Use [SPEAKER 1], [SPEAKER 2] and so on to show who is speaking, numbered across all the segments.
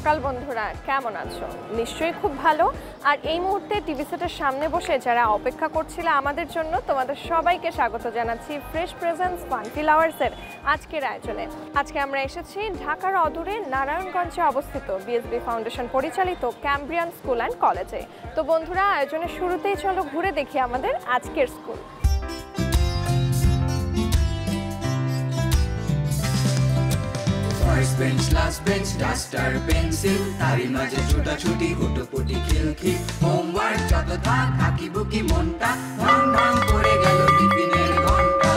[SPEAKER 1] সকাল বন্ধুরা, কেমন আছো? নিশ্চয়ই খুব ভালো। আর এই মুহূর্তে টিভি সেটের সামনে বসে যারা অপেক্ষা করছিল আমাদের জন্য, তোমাদের সবাইকে স্বাগত জানাচ্ছি ফ্রেশ প্রেজেন্স ফানফিল আওয়ার্সের আজকের আয়োজনে। আজকে আমরা এসেছি ঢাকার অদূরে নারায়ণগঞ্জে অবস্থিত বিএসবি ফাউন্ডেশন পরিচালিত ক্যামব্রিয়ান স্কুল অ্যান্ড কলেজে। তো বন্ধুরা, আয়োজনের শুরুতেই চলো ঘুরে দেখি আমাদের আজকের school.
[SPEAKER 2] First bench, last bench, duster, pencil, তারি মাঝে ছোটাছুটি হুটোপুটি খিলখিল, হোমওয়ার্ক যত থাক আঁকি বুকি মনটা ঢং ঢং পড়ে গেল টিফিনের ঘন্টা।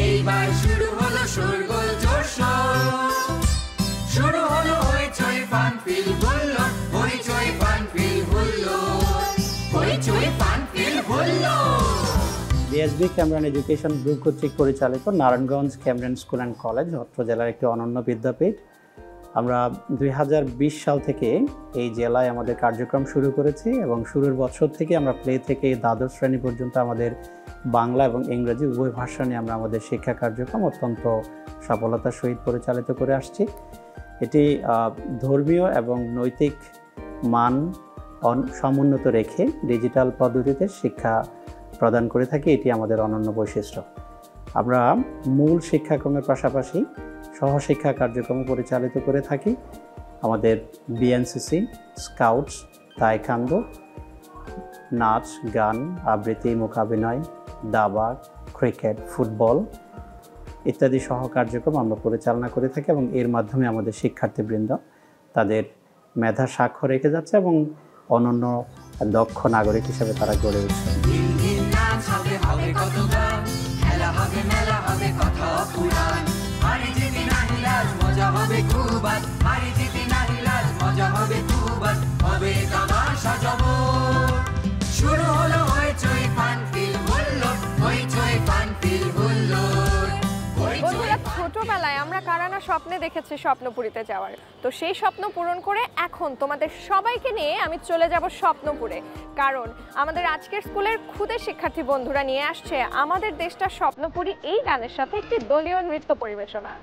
[SPEAKER 2] এইবার শুরু হলো শোরগোল জোরশোর, শুরু হলো হইচই ফানফিল হুল্লো, হইচই ফানফিল হুল্লো, হইচই ফানফিল হুল্লো।
[SPEAKER 3] বিএসবি ক্যামব্রিয়ান এডুকেশন গ্রুপ কর্তৃক পরিচালিত Narayanganj Cambrian school and college অত্র জেলার একটি অনন্য বিদ্যাপীঠ। আমরা 2020 সাল থেকে এই জেলায় আমাদের কার্যক্রম শুরু করেছি এবং শুরুর বছর থেকে আমরা প্লে থেকে দ্বাদশ শ্রেণী পর্যন্ত আমাদের বাংলা এবং ইংরেজি উভয় ভাষা নিয়ে আমরা আমাদের শিক্ষা কার্যক্রম অত্যন্ত সফলতার সহিত পরিচালিত করে আসছি। এটি ধর্মীয় এবং নৈতিক মান সমুন্নত রেখে ডিজিটাল পদ্ধতিতে শিক্ষা প্রদান করে থাকি, এটি আমাদের অনন্য বৈশিষ্ট্য। আমরা মূল শিক্ষাক্রমের পাশাপাশি সহশিক্ষা কার্যক্রম পরিচালিত করে থাকি। আমাদের বিএনসিসি, স্কাউটস, তাইকান্দো, নাচ, গান, আবৃত্তি, মূকাভিনয়, দাবা, ক্রিকেট, ফুটবল ইত্যাদি সহ কার্যক্রম আমরা পরিচালনা করে থাকি এবং এর মাধ্যমে আমাদের শিক্ষার্থীবৃন্দ তাদের মেধা সাক্ষ্য রেখে যাচ্ছে এবং অনন্য দক্ষ নাগরিক হিসেবে তারা গড়ে উঠছে।
[SPEAKER 2] হবে হবে কত গান, খেলা হবে মেলা হবে কথা পুরাণ, হারি জিতি নাহি লাজ মজা হবে খুব, হারি জিতি নাহি লাজ মজা হবে খুব, হবে তামাশা জবর। শুরু হলো হইচই ফানফিল হুল্লো, হইচই ফানফিল হুল্লো।
[SPEAKER 1] বন্ধুরা, ছোটবেলায় আমরা কারা না স্বপ্নে দেখেছি স্বপ্নপুরীতে যাওয়ার। তো সেই স্বপ্ন পূরণ করে এখন তোমাদের সবাইকে নিয়ে আমি চলে যাব স্বপ্নপুরে, কারণ আমাদের আজকের স্কুলের খুদে শিক্ষার্থী বন্ধুরা নিয়ে আসছে আমাদের দেশটা স্বপ্নপুরী এই গানের সাথে একটি দলীয় নৃত্য পরিবেশনা।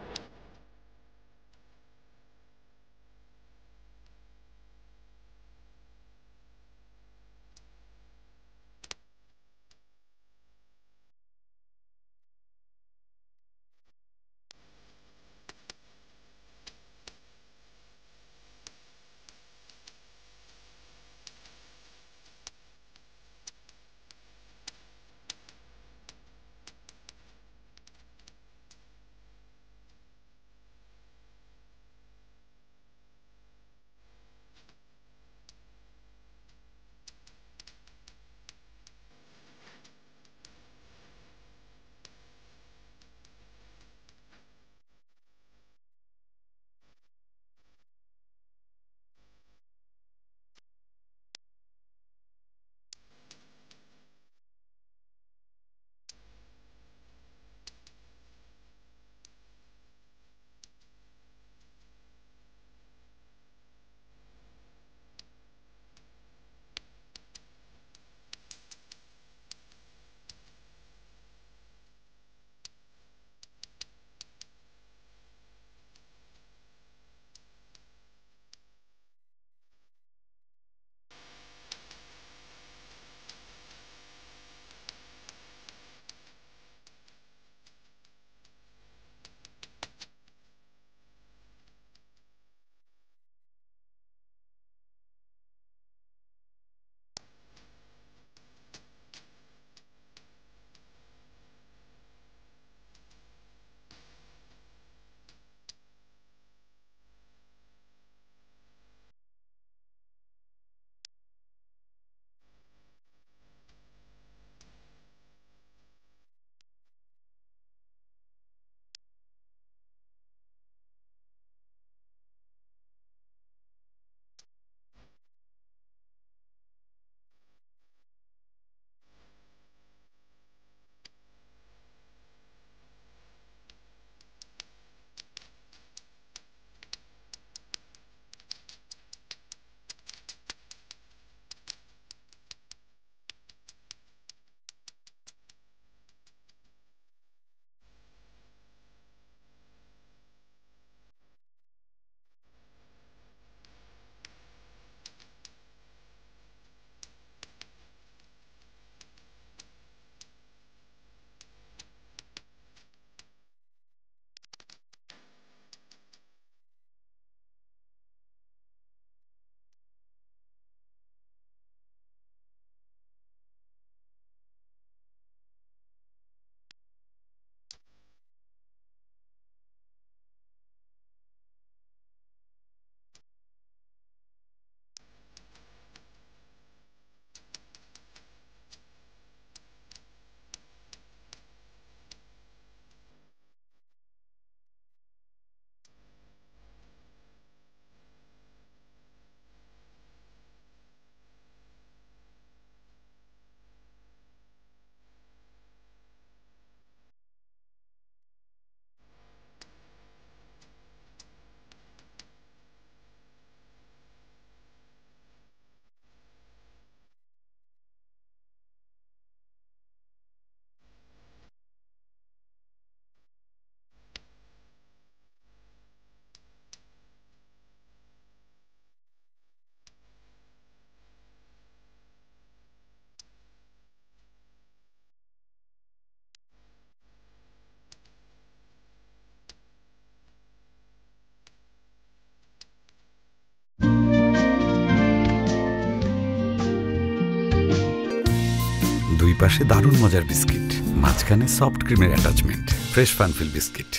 [SPEAKER 4] দুই পাশে দারুণ মজার বিস্কিট, মাঝখানে সফট ক্রিমের অ্যাটাচমেন্ট, ফ্রেশ ফানফিল বিস্কিট।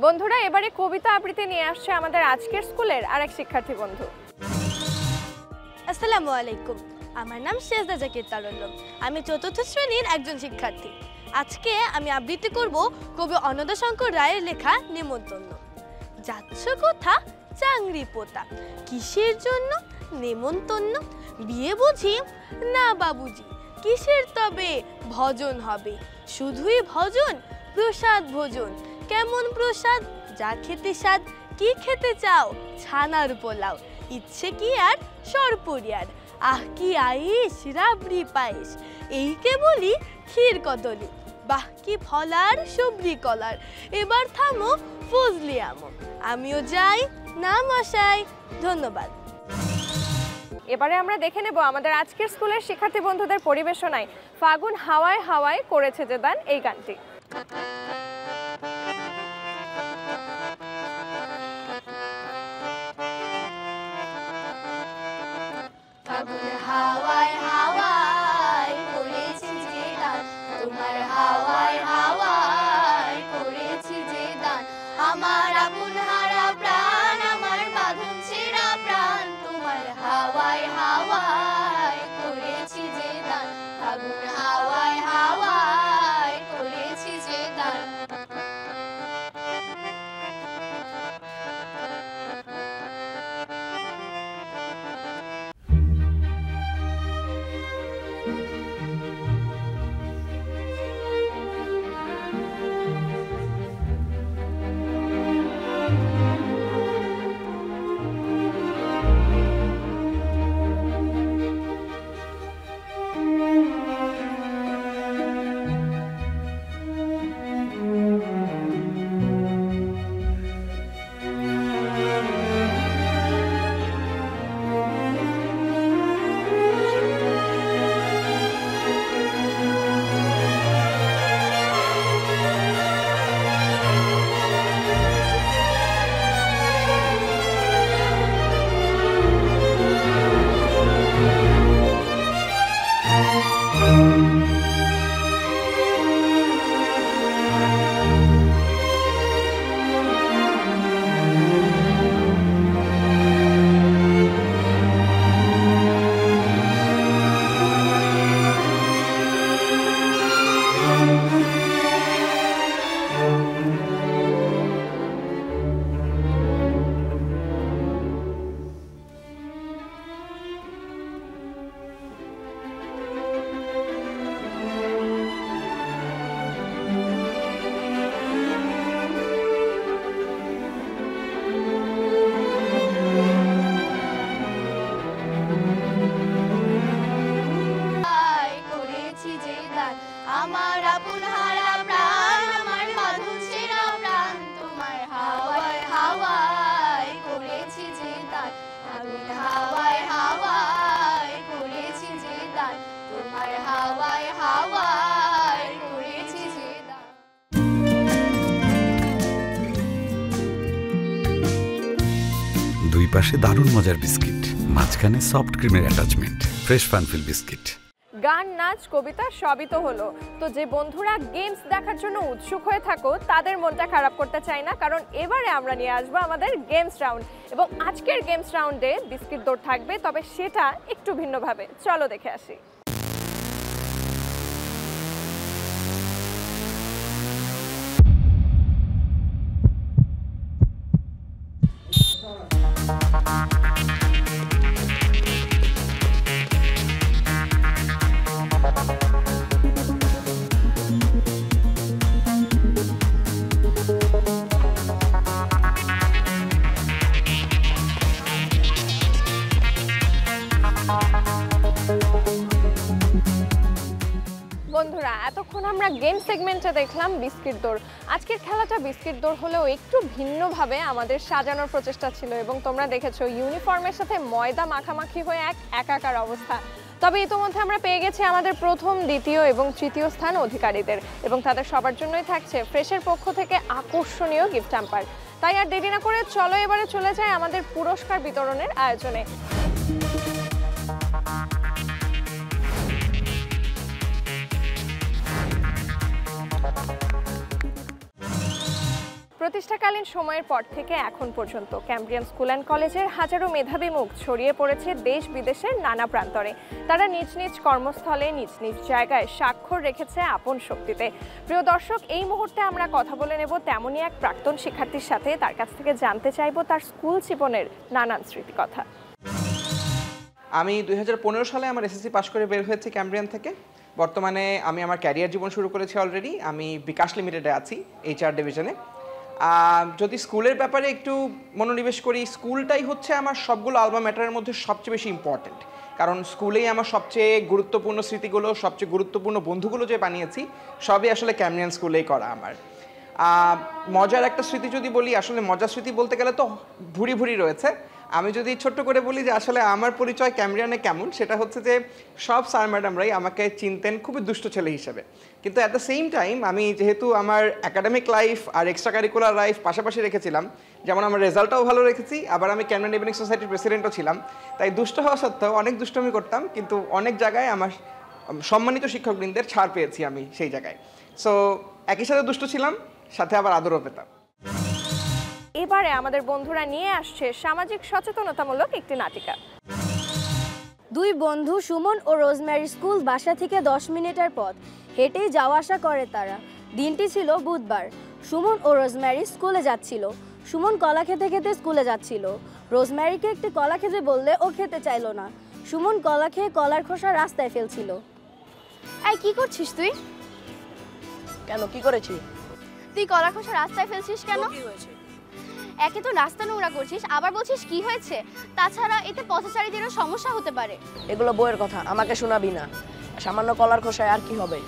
[SPEAKER 1] বন্ধুরা, এবারে কবিতা আবৃত্তি নিয়ে আসছে আমাদের আজকের স্কুলের আরেক শিক্ষার্থী বন্ধু।
[SPEAKER 5] আসসালামু আলাইকুম, আমার নাম শেজদা জাকির তারুল্লুম। আমি ৪র্থ শ্রেণীর একজন শিক্ষার্থী। আজকে আমি আবৃত্তি করব কবি অন্নদাশঙ্কর রায়ের লেখা নেমন্তন্ন। যাচ্ছ কোথা চাংরি পোতা, কিসের জন্য নেমন্তন্ন? বিয়ে বুঝি না বাবুজি, কিসের তবে ভজন হবে? শুধুই ভজন, প্রসাদ ভোজন। কেমন প্রসাদ? যা খেতে স্বাদ। কি খেতে চাও? ছানার পোলাও। ইচ্ছে কি আর সরপুরিয়ার, আহ কি আইস রাবড়ি পায়েস। এই কে বলি ক্ষীর কদলি, বাহ কি ফলার সবরি কলার। এবার থামো ফজলি আমো, আমিও যাই না মশাই। ধন্যবাদ।
[SPEAKER 1] এবারে আমরা দেখে নেব আমাদের আজকের স্কুলের শিক্ষার্থী বন্ধুদের পরিবেশনায় ফাগুন হাওয়ায় হাওয়ায় করেছে যে দান এই গানটি।
[SPEAKER 5] ফাগুন হাওয়ায় হাওয়ায় করেছি যে দান, তোমার হাওয়ায় হাওয়ায় করেছি যে দান। আমার আপন হারা প্রাণ, আমার বাঁধন ছেঁড়া প্রাণ, তোমার হাওয়ায় হাওয়ায় করেছি যে দান। ফাগুন হাওয়ায় হাওয়ায় করেছি যে দান। আমার আপন হারা প্রাণ, আমার বাঁধন ছেঁড়া প্রাণ, তোমার হাওয়ায় হাওয়ায় করেছি যে দান। ফাগুন হাওয়ায় হাওয়ায় করেছি যে দান, তোমার হাওয়ায় হাওয়ায় করেছি যে দান।
[SPEAKER 4] দুই পাশে দারুণ মজার বিস্কিট, মাঝখানে সফট ক্রিমের অ্যাটাচমেন্ট, ফ্রেশ ফানফিল বিস্কিট।
[SPEAKER 1] গান, নাচ, কবিতা সবই তো হলো। তো যে বন্ধুরা গেমস দেখার জন্য উৎসুক হয়ে থাকো তাদের মনটা খারাপ করতে চাই না, কারণ এবারে আমরা নিয়ে আসবো আমাদের গেমস রাউন্ড। এবং আজকের গেমস রাউন্ডে বিস্কিট দৌড় থাকবে, তবে সেটা একটু ভিন্নভাবে। চলো দেখে আসি। বন্ধুরা, এতক্ষণ আমরা গেম সেগমেন্টে দেখলাম বিস্কিট দৌড়। আজকের খেলাটা বিস্কিট দৌড় হলেও একটু ভিন্নভাবে আমাদের সাজানোর প্রচেষ্টা ছিল, এবং তোমরা দেখেছো ইউনিফর্মের সাথে ময়দা মাখামাখি হয়ে এক একাকার অবস্থা। তবে ইতোমধ্যে আমরা পেয়ে গেছি আমাদের প্রথম, দ্বিতীয় এবং তৃতীয় স্থান অধিকারীদের, এবং তাদের সবার জন্যই থাকছে ফ্রেশের পক্ষ থেকে আকর্ষণীয় গিফট হ্যাম্পার। তাই আর দেরি না করে চলো এবারে চলে যায় আমাদের পুরস্কার বিতরণের আয়োজনে। প্রতিষ্ঠাকালীন সময়ের পর থেকে এখন পর্যন্ত ক্যামব্রিয়ান স্কুল অ্যান্ড কলেজের হাজারো মেধাবী মুখ ছড়িয়ে পড়েছে দেশ বিদেশের নানা প্রান্তরে। তারা নিজ নিজ কর্মস্থলে নিজ নিজ জায়গায় স্বাক্ষর রেখেছে আপন শক্তিতে। প্রিয় দর্শক, এই মুহূর্তে আমরা কথা বলে নেব তেমনই এক প্রাক্তন শিক্ষার্থীর সাথে। তার কাছ থেকে জানতে চাইব তার স্কুল জীবনের নানান স্মৃতিকথা।
[SPEAKER 6] আমি 2015 সালে আমার এসএসসি পাশ করে বের হয়েছি ক্যামব্রিয়ান থেকে। বর্তমানে আমি আমার ক্যারিয়ার জীবন শুরু করেছি অলরেডি। আমি বিকাশ লিমিটেডে আছি HR ডিভিশনে। যদি স্কুলের ব্যাপারে একটু মনোনিবেশ করি, স্কুলটাই হচ্ছে আমার সবগুলো আলমা ম্যাটারের মধ্যে সবচেয়ে বেশি ইম্পর্ট্যান্ট, কারণ স্কুলেই আমার সবচেয়ে গুরুত্বপূর্ণ স্মৃতিগুলো, সবচেয়ে গুরুত্বপূর্ণ বন্ধুগুলো যে বানিয়েছি সবই আসলে ক্যামব্রিয়ান স্কুলেই করা আমার। মজার একটা স্মৃতি যদি বলি, আসলে মজার স্মৃতি বলতে গেলে তো ভুরি ভুরি রয়েছে। আমি যদি ছোট্ট করে বলি যে আসলে আমার পরিচয় ক্যামব্রিয়ানে কেমন, সেটা হচ্ছে যে সব স্যার ম্যাডামরাই আমাকে চিনতেন খুবই দুষ্ট ছেলে হিসেবে, কিন্তু অ্যাট দ্য সেম টাইম আমি যেহেতু আমার একাডেমিক লাইফ আর এক্সট্রা কারিকুলার লাইফ পাশাপাশি রেখেছিলাম, যেমন আমার রেজাল্টটাও ভালো রেখেছি, আবার আমি ক্যামব্রিয়ান ইভেনিং সোসাইটির প্রেসিডেন্টও ছিলাম, তাই দুষ্ট হওয়া সত্ত্বেও অনেক দুষ্টমি করতাম, কিন্তু অনেক জায়গায় আমার সম্মানিত শিক্ষকবৃন্দের ছাড় পেয়েছি আমি সেই জায়গায়। সো একই সাথে দুষ্ট ছিলাম, সাথে আবার আদরও পেতাম।
[SPEAKER 1] এবারে আমাদের বন্ধুরা নিয়ে আসছে সামাজিক সচেতনতামূলক একটি নাটিকা।
[SPEAKER 7] দুই বন্ধু সুমন ও রোজমেরি স্কুল বাসা থেকে 10 মিনিটের পথ, হেঁটেই যাওয়া আসা করে তারা। দিনটি ছিল বুধবার। সুমন ও রোজমেরি স্কুলে যাচ্ছিল। সুমন কলা খেতে খেতে স্কুলে যাচ্ছিল। রোজমেরিকে একটি কলা খেতে বললে ও খেতে চাইল না। সুমন কলা খেয়ে কলার খোসা রাস্তায় ফেলছিল।
[SPEAKER 5] এই কি করছিস তুই?
[SPEAKER 8] কেন, কি করেছি?
[SPEAKER 5] তুই কলার খোসা রাস্তায় ফেলছিস কেন?
[SPEAKER 8] কি হয়েছে?
[SPEAKER 5] একে তো রাস্তা নোংরা করছিস, আবার বলছিস কি হয়েছে। তাছাড়া এতে পথচারীদেরও সমস্যা হতে পারে।
[SPEAKER 8] এগুলো বইয়ের কথা, আমাকে শোনাবি না। সামান্য কলার খোসায় আর কি হবে?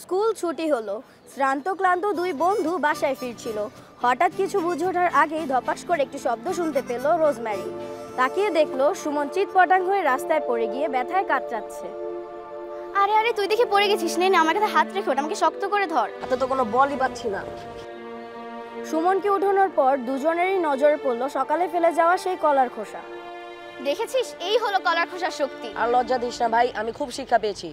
[SPEAKER 7] স্কুল ছুটি হলো। শ্রান্ত ক্লান্ত দুই বন্ধু বাসায় ফিরছিল। হঠাৎ কিছু বুঝে ওঠার আগেই ধপাস করে একটি শব্দ শুনতে পেল রোজমেরি। তাকিয়ে দেখলো সুমন চিৎপটাং হয়ে রাস্তায় পড়ে গিয়ে ব্যথায় কাতরাচ্ছে।
[SPEAKER 5] আরে আরে, তুই দেখে পড়ে গেছিস। নে না, আমার কাছে হাত রেখে ওঠ, আমাকে শক্ত করে ধর।
[SPEAKER 8] হাতে তো কোনো বলই পাচ্ছি না।
[SPEAKER 7] সুমনকে উঠানোর পর দুজনেরই নজরে পড়লো সকালে ফেলে যাওয়া সেই কলার খোসা।
[SPEAKER 5] দেখেছিস, এই হলো কলার খোসার শক্তি।
[SPEAKER 8] আর লজ্জা দিস না ভাই, আমি খুব শিক্ষা পেয়েছি।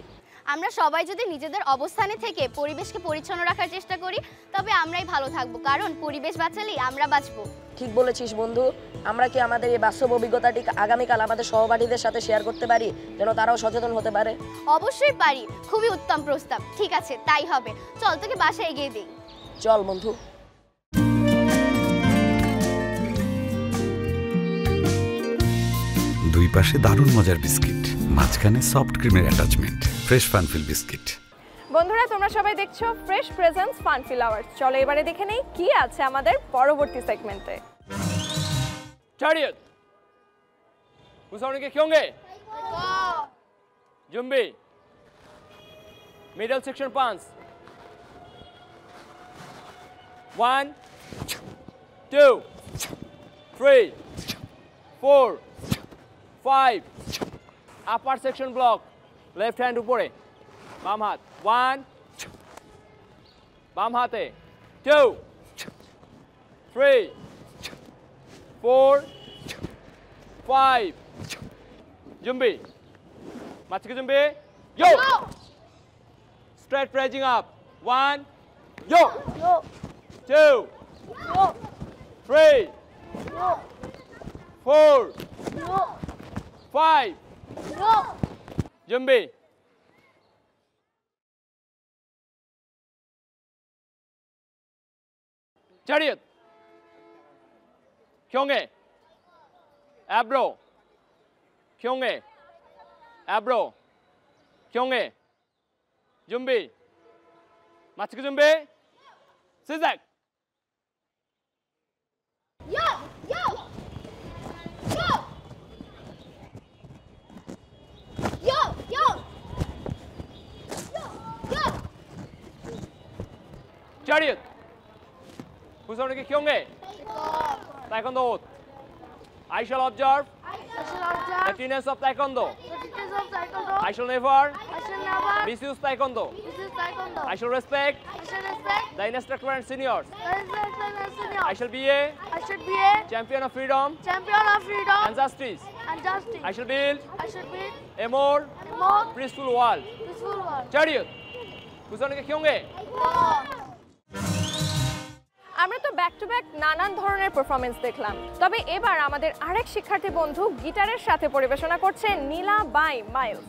[SPEAKER 5] আমরা সবাই যদি নিজেদের অবস্থানে থেকে পরিবেশকে পরিচ্ছন্ন রাখার চেষ্টা করি, তবে আমরাই ভালো থাকবো, কারণ পরিবেশ বাঁচালেই আমরা বাঁচবো।
[SPEAKER 8] ঠিক বলেছিস বন্ধু। আমরা কি আমাদের এই বাস্তব অভিজ্ঞতাটি আগামীকাল আমাদের সহপাঠীদের সাথে শেয়ার করতে পারি, যেন তারাও সচেতন হতে পারে?
[SPEAKER 5] অবশ্যই পারি, খুবই উত্তম প্রস্তাব। ঠিক আছে, তাই হবে। চল, তোকে বাসায় এগিয়ে দিই।
[SPEAKER 8] চল বন্ধু।
[SPEAKER 4] দুই পাশে দারুণ মজার বিস্কিট, মাঝখানে সফট ক্রিমের অ্যাটাচমেন্ট, ফ্রেশ ফানফিল বিস্কিট।
[SPEAKER 1] বন্ধুরা, তোমরা সবাই দেখছো ফ্রেশ প্রেজেন্স ফানফিল আওয়ার্স। চলো এবারে দেখে নেই কি আছে আমাদের পরবর্তী সেগমেন্টে।
[SPEAKER 9] Chariot. Usarne kyonge? Jumbi. Middle section pants. 1, 2, 3, 4, 5. Upper section block. Left hand upore. Bam hat. 1. Bam hate. 2, 3, 4, 5. Jumbi. Machike jumbi. Yo. Straight rising up. 1. Yo. 2. 3. 4. 5. Jumbi. Chariot. Kyonge. Abro. Kyonge. Abro. Kyonge. Jumbi. Machike jumbi. Zigzag.
[SPEAKER 5] Yo, yo. Yo. Yo, yo. Yo, yo.
[SPEAKER 9] Chariot. Usarne kyonge? Taekwondo. I shall observe the tenets of Taekwondo. I shall never misuse Taekwondo. I shall respect the instructor and seniors. I shall be a champion of freedom and justice. I shall build a more peaceful world. Chariot. Usarne kyonge?
[SPEAKER 1] আমরা তো back to back নানান ধরনের performance দেখলাম, তবে এবার আমাদের আরেক শিক্ষার্থী বন্ধু গিটারের সাথে পরিবেশনা করছে নীলা বাই মাইলস।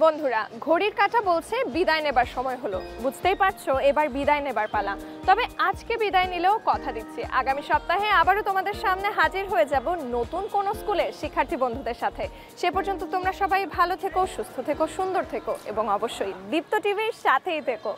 [SPEAKER 1] বন্ধুরা, ঘড়ির কাঁটা বলছে বিদায় নেবার সময় হলো। বুঝতেই পারছো এবার বিদায় নেবার পালা। তবে আজকে বিদায় নিলেও কথা দিচ্ছি, আগামী সপ্তাহে আবারও তোমাদের সামনে হাজির হয়ে যাব নতুন কোনো স্কুলের শিক্ষার্থী বন্ধুদের সাথে। সে পর্যন্ত তোমরা সবাই ভালো থেকো, সুস্থ থেকো, সুন্দর থেকো এবং অবশ্যই দীপ্ত টিভির সাথেই থেকো।